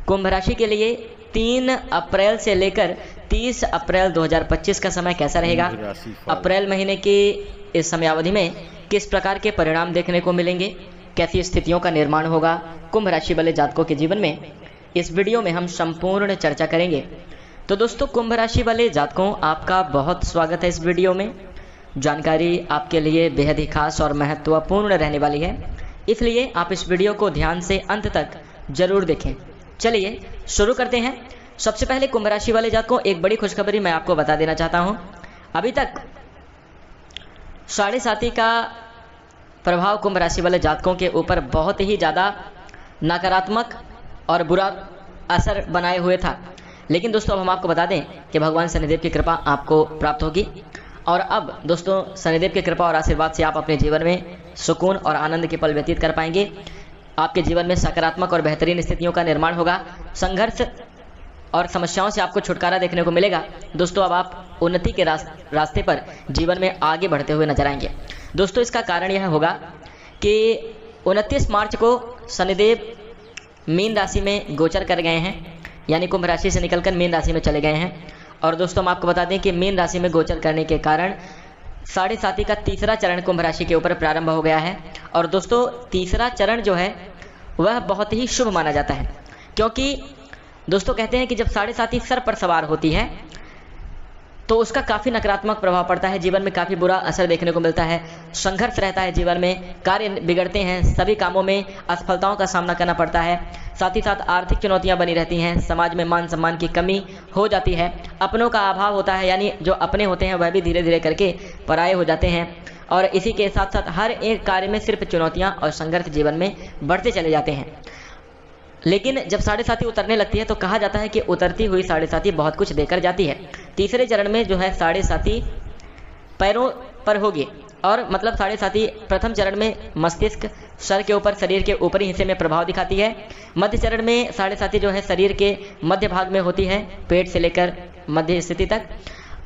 कुंभ राशि के लिए 3 अप्रैल से लेकर 30 अप्रैल 2025 का समय कैसा रहेगा। अप्रैल महीने की इस समयावधि में किस प्रकार के परिणाम देखने को मिलेंगे, कैसी स्थितियों का निर्माण होगा कुंभ राशि वाले जातकों के जीवन में, इस वीडियो में हम संपूर्ण चर्चा करेंगे। तो दोस्तों, कुंभ राशि वाले जातकों, आपका बहुत स्वागत है इस वीडियो में। जानकारी आपके लिए बेहद ही खास और महत्वपूर्ण रहने वाली है, इसलिए आप इस वीडियो को ध्यान से अंत तक जरूर देखें। चलिए शुरू करते हैं। सबसे पहले कुंभ राशि वाले जातकों, एक बड़ी खुशखबरी मैं आपको बता देना चाहता हूं। अभी तक 7.5 का प्रभाव कुंभ राशि वाले जातकों के ऊपर बहुत ही ज़्यादा नकारात्मक और बुरा असर बनाए हुए था, लेकिन दोस्तों अब हम आपको बता दें कि भगवान शनिदेव की कृपा आपको प्राप्त होगी और अब दोस्तों शनिदेव की कृपा और आशीर्वाद से आप अपने जीवन में सुकून और आनंद के पल व्यतीत कर पाएंगे। आपके जीवन में सकारात्मक और बेहतरीन स्थितियों का निर्माण होगा। संघर्ष और समस्याओं से आपको छुटकारा देखने को मिलेगा। दोस्तों अब आप उन्नति के रास्ते पर जीवन में आगे बढ़ते हुए नजर आएंगे। दोस्तों इसका कारण यह होगा कि 29 मार्च को शनिदेव मीन राशि में गोचर कर गए हैं, यानी कुंभ राशि से निकलकर मीन राशि में चले गए हैं। और दोस्तों हम आपको बता दें कि मीन राशि में गोचर करने के कारण 7.5 का तीसरा चरण कुंभ राशि के ऊपर प्रारंभ हो गया है। और दोस्तों तीसरा चरण जो है वह बहुत ही शुभ माना जाता है, क्योंकि दोस्तों कहते हैं कि जब 7.5 सर पर सवार होती है तो उसका काफ़ी नकारात्मक प्रभाव पड़ता है, जीवन में काफ़ी बुरा असर देखने को मिलता है। संघर्ष रहता है जीवन में, कार्य बिगड़ते हैं, सभी कामों में असफलताओं का सामना करना पड़ता है। साथ ही साथ आर्थिक चुनौतियां बनी रहती हैं, समाज में मान सम्मान की कमी हो जाती है, अपनों का अभाव होता है, यानी जो अपने होते हैं वह भी धीरे धीरे करके पराये हो जाते हैं। और इसी के साथ साथ हर एक कार्य में सिर्फ चुनौतियाँ और संघर्ष जीवन में बढ़ते चले जाते हैं। लेकिन जब 7.5 उतरने लगती है तो कहा जाता है कि उतरती हुई 7.5 बहुत कुछ देकर जाती है। तीसरे चरण में जो है 7.5 पैरों पर होगी, और मतलब 7.5 प्रथम चरण में मस्तिष्क, सर के ऊपर, शरीर के ऊपरी हिस्से में प्रभाव दिखाती है। मध्य चरण में 7.5 जो है शरीर के मध्य भाग में होती है, पेट से लेकर मध्य स्थिति तक।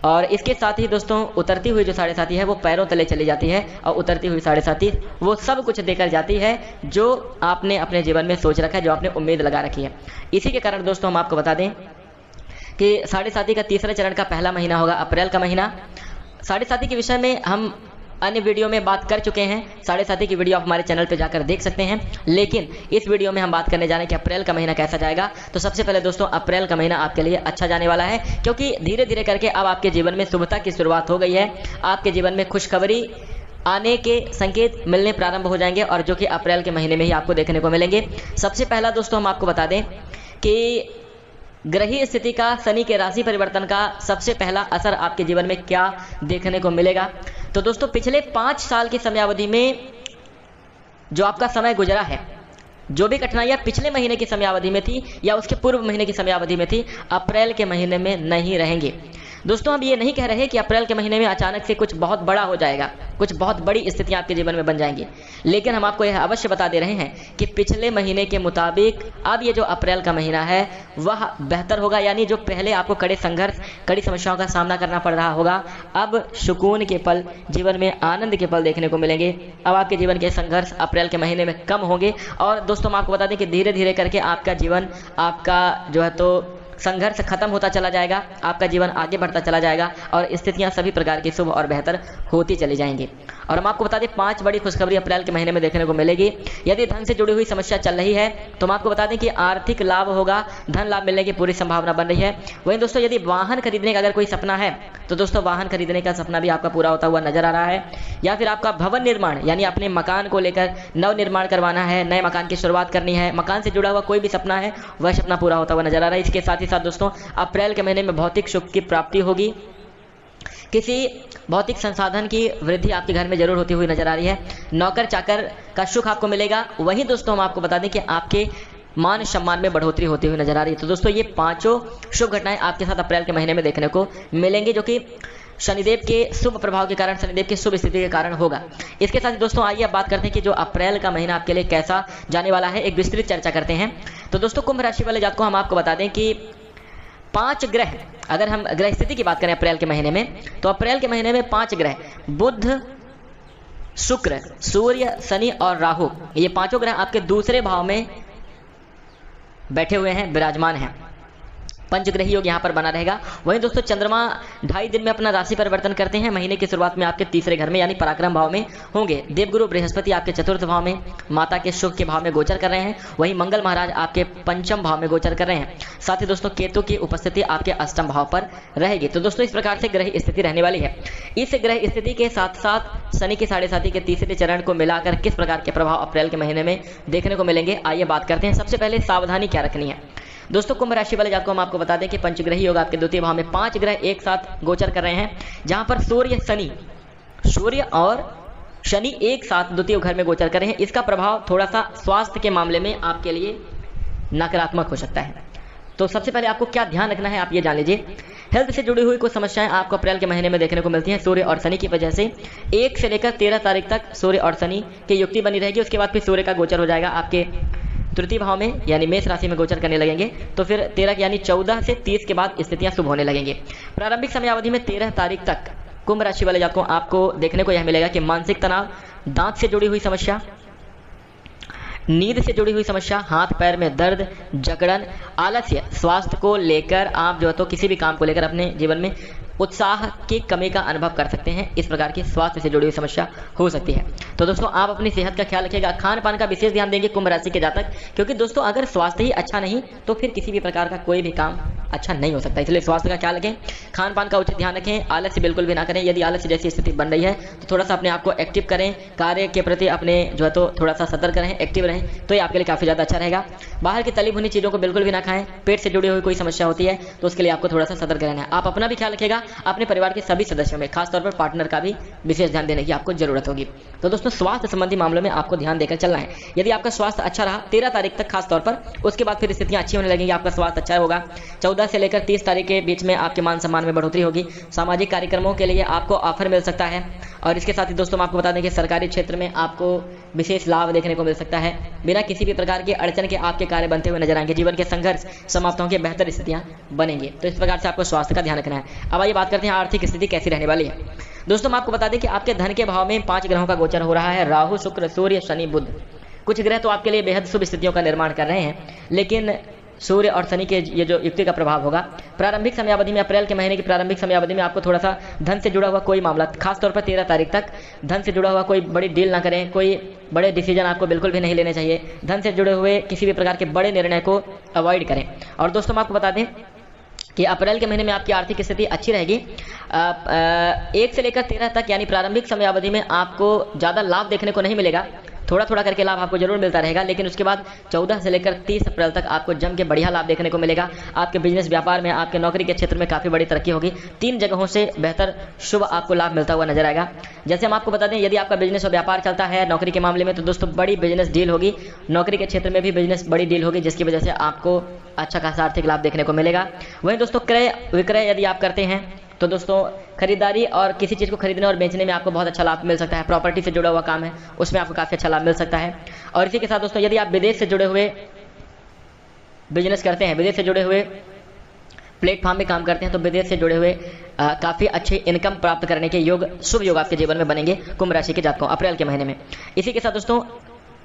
और इसके साथ ही दोस्तों उतरती हुई जो 7.5 है वो पैरों तले चली जाती है, और उतरती हुई 7.5 वो सब कुछ देकर जाती है जो आपने अपने जीवन में सोच रखा है, जो आपने उम्मीद लगा रखी है। इसी के कारण दोस्तों हम आपको बता दें कि 7.5 का तीसरा चरण का पहला महीना होगा अप्रैल का महीना। 7.5 के विषय में हम अन्य वीडियो में बात कर चुके हैं, 7.5 की वीडियो आप हमारे चैनल पे जाकर देख सकते हैं। लेकिन इस वीडियो में हम बात करने जा रहे हैं कि अप्रैल का महीना कैसा जाएगा। तो सबसे पहले दोस्तों अप्रैल का महीना आपके लिए अच्छा जाने वाला है, क्योंकि धीरे धीरे करके अब आपके जीवन में शुभता की शुरुआत हो गई है। आपके जीवन में खुशखबरी आने के संकेत मिलने प्रारंभ हो जाएंगे, और जो कि अप्रैल के महीने में ही आपको देखने को मिलेंगे। सबसे पहला दोस्तों हम आपको बता दें कि ग्रहीय स्थिति का, शनि के राशि परिवर्तन का सबसे पहला असर आपके जीवन में क्या देखने को मिलेगा। तो दोस्तों पिछले 5 साल की समयावधि में जो आपका समय गुजरा है, जो भी कठिनाइयां पिछले महीने की समयावधि में थी या उसके पूर्व महीने की समयावधि में थी, अप्रैल के महीने में नहीं रहेंगी। दोस्तों हम ये नहीं कह रहे कि अप्रैल के महीने में अचानक से कुछ बहुत बड़ा हो जाएगा, कुछ बहुत बड़ी स्थितियां आपके जीवन में बन जाएंगी, लेकिन हम आपको यह अवश्य बता दे रहे हैं कि पिछले महीने के मुताबिक अब ये जो अप्रैल का महीना है वह बेहतर होगा। यानी जो पहले आपको कड़े संघर्ष, कड़ी समस्याओं का सामना करना पड़ रहा होगा, अब सुकून के पल, जीवन में आनंद के पल देखने को मिलेंगे। अब आपके जीवन के संघर्ष अप्रैल के महीने में कम होंगे। और दोस्तों हम आपको बता दें कि धीरे धीरे करके आपका जीवन, आपका जो है तो संघर्ष खत्म होता चला जाएगा, आपका जीवन आगे बढ़ता चला जाएगा, और स्थितियां सभी प्रकार की शुभ और बेहतर होती चली जाएंगी। और हम आपको बता दें 5 बड़ी खुशखबरी अप्रैल के महीने में देखने को मिलेगी। यदि धन से जुड़ी हुई समस्या चल रही है तो हम आपको बता दें कि आर्थिक लाभ होगा, धन लाभ मिलने की पूरी संभावना बन रही है। वहीं दोस्तों यदि वाहन खरीदने का अगर कोई सपना है तो दोस्तों वाहन खरीदने का सपना भी आपका पूरा होता हुआ नजर आ रहा है। या फिर आपका भवन निर्माण, यानी अपने मकान को लेकर नव निर्माण करवाना है, नए मकान की शुरुआत करनी है, मकान से जुड़ा हुआ कोई भी सपना है वह सपना पूरा होता हुआ नजर आ रहा है। इसके साथ ही साथ दोस्तों अप्रैल के महीने में भौतिक सुख की प्राप्ति होगी, किसी भौतिक संसाधन की वृद्धि आपके घर में जरूर होती हुई नजर आ रही है, नौकर चाकर का सुख आपको मिलेगा। वहीं दोस्तों हम आपको बता दें कि आपके मान सम्मान में बढ़ोतरी होती हुई नजर आ रही है। तो दोस्तों ये 5 शुभ घटनाएं आपके साथ अप्रैल के महीने में देखने को मिलेंगी, जो कि शनिदेव के शुभ प्रभाव के कारण, शनिदेव की शुभ स्थिति के कारण होगा। इसके साथ दोस्तों आइए अब बात करते हैं कि जो अप्रैल का महीना आपके लिए कैसा जाने वाला है, एक विस्तृत चर्चा करते हैं। तो दोस्तों कुंभ राशि वाले जातकों हम आपको बता दें कि 5 ग्रह, अगर हम ग्रह स्थिति की बात करें अप्रैल के महीने में, तो अप्रैल के महीने में 5 ग्रह बुध, शुक्र, सूर्य, शनि और राहु, ये 5 ग्रह आपके दूसरे भाव में बैठे हुए हैं, विराजमान हैं। पंचग्रही योग यहाँ पर बना रहेगा। वहीं दोस्तों चंद्रमा 2.5 दिन में अपना राशि परिवर्तन करते हैं। महीने की शुरुआत में आपके तीसरे घर में यानी पराक्रम भाव में होंगे। देवगुरु बृहस्पति आपके चतुर्थ भाव में माता के सुख के भाव में गोचर कर रहे हैं। वहीं मंगल महाराज आपके पंचम भाव में गोचर कर रहे हैं। साथ ही दोस्तों केतु की उपस्थिति आपके अष्टम भाव पर रहेगी। तो दोस्तों इस प्रकार से ग्रह स्थिति रहने वाली है। इस ग्रह स्थिति के साथ साथ शनि के 7.5 के तीसरे चरण को मिलाकर किस प्रकार के प्रभाव अप्रैल के महीने में देखने को मिलेंगे, आइए बात करते हैं। सबसे पहले सावधानी क्या रखनी है दोस्तों। कुंभ राशि वाले जातकों हम आपको बता दें कि पंचग्रही योग आपके द्वितीय भाव में 5 ग्रह एक साथ गोचर कर रहे हैं, जहां पर सूर्य और शनि एक साथ द्वितीय घर में गोचर कर रहे हैं। इसका प्रभाव थोड़ा सा स्वास्थ्य के मामले में आपके लिए नकारात्मक हो सकता है। तो सबसे पहले आपको क्या ध्यान रखना है आप ये जान लीजिए। हेल्थ से जुड़ी हुई कुछ समस्याएं आपको अप्रैल के महीने में देखने को मिलती हैं सूर्य और शनि की वजह से। 1 से लेकर 13 तारीख तक सूर्य और शनि की युक्ति बनी रहेगी। उसके बाद फिर सूर्य का गोचर हो जाएगा आपके तृतीय भाव में यानी मेष राशि में गोचर करने लगेंगे। तो फिर 13 यानी 14 से 30 के बाद स्थितियां शुभ होने लगेंगे। प्रारंभिक समयावधि में 13 तारीख तक कुंभ राशि वाले जातकों आपको देखने को यह मिलेगा कि मानसिक तनाव, दांत से जुड़ी हुई समस्या, नींद से जुड़ी हुई समस्या, हाथ पैर में दर्द, जकड़न, आलस्य, स्वास्थ्य को लेकर आप जो है तो किसी भी काम को लेकर अपने जीवन में उत्साह की कमी का अनुभव कर सकते हैं। इस प्रकार की स्वास्थ्य से जुड़ी हुई समस्या हो सकती है। तो दोस्तों आप अपनी सेहत का ख्याल रखिएगा। खान पान का विशेष ध्यान देंगे कुंभ राशि के जातक, क्योंकि दोस्तों अगर स्वास्थ्य ही अच्छा नहीं तो फिर किसी भी प्रकार का कोई भी काम अच्छा नहीं हो सकता। इसलिए स्वास्थ्य का ख्याल रखें, खान पान का उचित ध्यान रखें, आलस्य बिल्कुल भी ना करें। यदि आलस्य जैसी स्थिति बन रही है तो थोड़ा सा अपने आप को एक्टिव करें, कार्य के प्रति अपने जो है तो थोड़ा सा सतर्क रहें, एक्टिव रहें, तो ये आपके लिए काफ़ी ज़्यादा अच्छा रहेगा। बाहर की तली भुनी चीज़ों को बिल्कुल भी ना खाएं। पेट से जुड़ी हुई कोई समस्या होती है तो उसके लिए आपको थोड़ा सा सतर्क रहना है। आप अपना भी ख्याल रखिएगा, अपने परिवार के सभी सदस्यों में, खासतौर पर पार्टनर का भी विशेष ध्यान देने की आपको जरूरत होगी। तो दोस्तों स्वास्थ्य संबंधी मामलों में आपको ध्यान देकर चलना है। यदि आपका स्वास्थ्य अच्छा रहा 13 तारीख तक खासतौर पर, उसके बाद फिर स्थितियां अच्छी होने लगेंगी, आपका स्वास्थ्य अच्छा होगा। 14 से लेकर 30 तारीख के बीच में आपके मान सम्मान में बढ़ोतरी होगी। सामाजिक कार्यक्रमों के लिए आपको ऑफर मिल सकता है। और इसके साथ ही दोस्तों मैं आपको बता दें कि सरकारी क्षेत्र में आपको विशेष लाभ देखने को मिल सकता है। बिना किसी भी प्रकार की अड़चन के आपके कार्य बनते हुए नजर आएंगे। जीवन के संघर्ष समाप्त होंगे, बेहतर स्थितियां बनेंगी। तो इस प्रकार से आपको स्वास्थ्य का ध्यान रखना है। अब आइए बात करते हैं आर्थिक स्थिति कैसी रहने वाली है। दोस्तों मैं आपको बता दें कि आपके धन के भाव में 5 ग्रहों का गोचर हो रहा है, राहु, शुक्र, सूर्य, शनि, बुध। कुछ ग्रह तो आपके लिए बेहद शुभ स्थितियों का निर्माण कर रहे हैं, लेकिन सूर्य और शनि के ये जो युक्ति का प्रभाव होगा प्रारंभिक समयावधि में, अप्रैल के महीने की प्रारंभिक समयावधि में आपको थोड़ा सा धन से जुड़ा हुआ कोई मामला, खासतौर पर 13 तारीख तक धन से जुड़ा हुआ कोई बड़ी डील ना करें, कोई बड़े डिसीजन आपको बिल्कुल भी नहीं लेने चाहिए। धन से जुड़े हुए किसी भी प्रकार के बड़े निर्णय को अवॉइड करें। और दोस्तों मैं आपको बता दें कि अप्रैल के महीने में आपकी आर्थिक स्थिति अच्छी रहेगी। 1 से लेकर 13 तक यानी प्रारंभिक समयावधि में आपको ज़्यादा लाभ देखने को नहीं मिलेगा, थोड़ा थोड़ा करके लाभ आपको जरूर मिलता रहेगा। लेकिन उसके बाद 14 से लेकर 30 अप्रैल तक आपको जम के बढ़िया लाभ देखने को मिलेगा। आपके बिजनेस व्यापार में, आपके नौकरी के क्षेत्र में काफ़ी बड़ी तरक्की होगी। 3 जगहों से बेहतर शुभ आपको लाभ मिलता हुआ नजर आएगा। जैसे हम आपको बता दें, यदि आपका बिजनेस और व्यापार चलता है नौकरी के मामले में, तो दोस्तों बड़ी बिजनेस डील होगी। नौकरी के क्षेत्र में भी बिजनेस बड़ी डील होगी, जिसकी वजह से आपको अच्छा खासा आर्थिक लाभ देखने को मिलेगा। वहीं दोस्तों क्रय विक्रय यदि आप करते हैं तो दोस्तों खरीदारी और किसी चीज़ को खरीदने और बेचने में आपको बहुत अच्छा लाभ मिल सकता है। प्रॉपर्टी से जुड़ा हुआ काम है उसमें आपको काफ़ी अच्छा लाभ मिल सकता है। और इसी के साथ दोस्तों यदि आप विदेश से जुड़े हुए बिजनेस करते हैं, विदेश से जुड़े हुए प्लेटफॉर्म में काम करते हैं, तो विदेश से जुड़े हुए काफ़ी अच्छे इनकम प्राप्त करने के योग, शुभ योग आपके जीवन में बनेंगे कुंभ राशि के जातकों अप्रैल के महीने में। इसी के साथ दोस्तों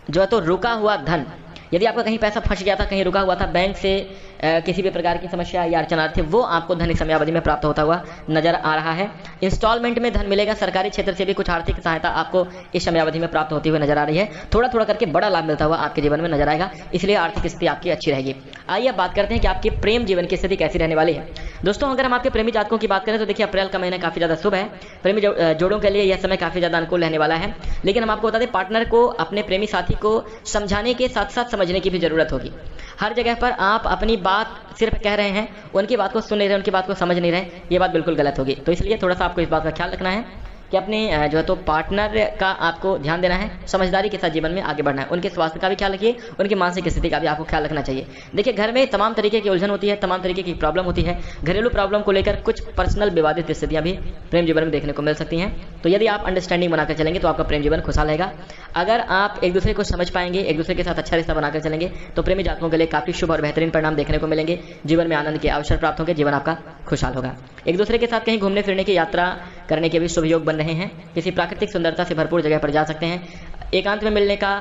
जो है तो रुका हुआ धन, यदि आपका कहीं पैसा फंस गया था, कहीं रुका हुआ था, बैंक से किसी भी प्रकार की समस्या या अड़चन थी, वो आपको धन समयावधि में प्राप्त होता हुआ नजर आ रहा है। इंस्टॉलमेंट में धन मिलेगा। सरकारी क्षेत्र से भी कुछ आर्थिक सहायता आपको इस समयावधि में प्राप्त होती हुई नजर आ रही है। थोड़ा थोड़ा करके बड़ा लाभ मिलता हुआ आपके जीवन में नजर आएगा, इसलिए आर्थिक स्थिति आपकी अच्छी रहेगी। आइए अब बात करते हैं कि आपके प्रेम जीवन की स्थिति कैसी रहने वाली है। दोस्तों अगर हम आपके प्रेमी जातकों की बात करें तो देखिए अप्रैल का महीना काफ़ी ज़्यादा शुभ है। प्रेमी जोड़ों के लिए यह समय काफ़ी ज़्यादा अनुकूल रहने वाला है। लेकिन हम आपको बता दें, पार्टनर को, अपने प्रेमी साथी को समझाने के साथ साथ समझने की भी जरूरत होगी। हर जगह पर आप अपनी बात सिर्फ कह रहे हैं, उनकी बात को सुन नहीं रहे, उनकी बात को समझ नहीं रहे, ये बात बिल्कुल गलत होगी। तो इसलिए थोड़ा सा आपको इस बात का ख्याल रखना है कि अपने जो है तो पार्टनर का आपको ध्यान देना है, समझदारी के साथ जीवन में आगे बढ़ना है। उनके स्वास्थ्य का भी ख्याल रखिए, उनकी मानसिक स्थिति का भी आपको ख्याल रखना चाहिए। देखिए घर में तमाम तरीके की उलझन होती है, तमाम तरीके की प्रॉब्लम होती है। घरेलू प्रॉब्लम को लेकर कुछ पर्सनल विवादित स्थितियां भी प्रेम जीवन में देखने को मिल सकती हैं। तो यदि आप अंडरस्टैंडिंग बनाकर चलेंगे तो आपका प्रेम जीवन खुशहाल रहेगा। अगर आप एक दूसरे को समझ पाएंगे, एक दूसरे के साथ अच्छा रिश्ता बनाकर चलेंगे, तो प्रेमी जातकों के लिए काफ़ी शुभ और बेहतरीन परिणाम देखने को मिलेंगे। जीवन में आनंद के अवसर प्राप्त होंगे, जीवन आपका खुशहाल होगा। एक दूसरे के साथ कहीं घूमने फिरने की यात्रा करने के भी शुभ योग बन रहे हैं। किसी प्राकृतिक सुंदरता से भरपूर जगह पर जा सकते हैं। एकांत में मिलने का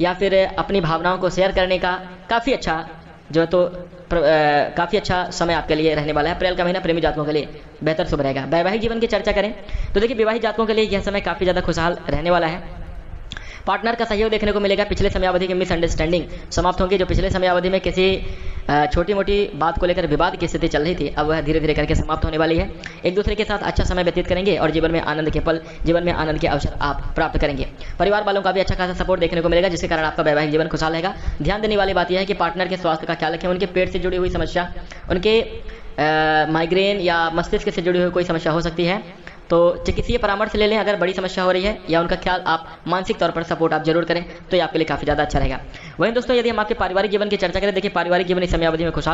या फिर अपनी भावनाओं को शेयर करने का काफ़ी अच्छा जो है तो काफ़ी अच्छा समय आपके लिए रहने वाला है। अप्रैल का महीना प्रेमी जातकों के लिए बेहतर शुभ रहेगा। वैवाहिक जीवन की चर्चा करें तो देखिए विवाहित जातकों के लिए यह समय काफ़ी ज़्यादा खुशहाल रहने वाला है। पार्टनर का सहयोग देखने को मिलेगा। पिछले समयावधि की मिसअंडरस्टैंडिंग समाप्त होंगी। जो पिछले समयावधि में किसी छोटी मोटी बात को लेकर विवाद की स्थिति चल रही थी, अब वह धीरे धीरे करके समाप्त होने वाली है। एक दूसरे के साथ अच्छा समय व्यतीत करेंगे और जीवन में आनंद के पल, जीवन में आनंद के अवसर आप प्राप्त करेंगे। परिवार वालों का भी अच्छा खासा सपोर्ट देखने को मिलेगा, जिसके कारण आपका वैवाहिक जीवन खुशहाल रहेगा। ध्यान देने वाली बात यह है कि पार्टनर के स्वास्थ्य का ख्याल रखें। उनके पेट से जुड़ी हुई समस्या, उनके माइग्रेन या मस्तिष्क से जुड़ी हुई कोई समस्या हो सकती है, तो चिकित्सीय परामर्श ले लें अगर बड़ी समस्या हो रही है, या उनका ख्याल आप मानसिक तौर पर सपोर्ट आप जरूर करें, तो ये आपके लिए काफ़ी ज़्यादा अच्छा रहेगा। वहीं दोस्तों यदि हम आपके पारिवारिक जीवन की चर्चा करें, देखिए पारिवारिक जीवन इस समयावधि में खुशहाल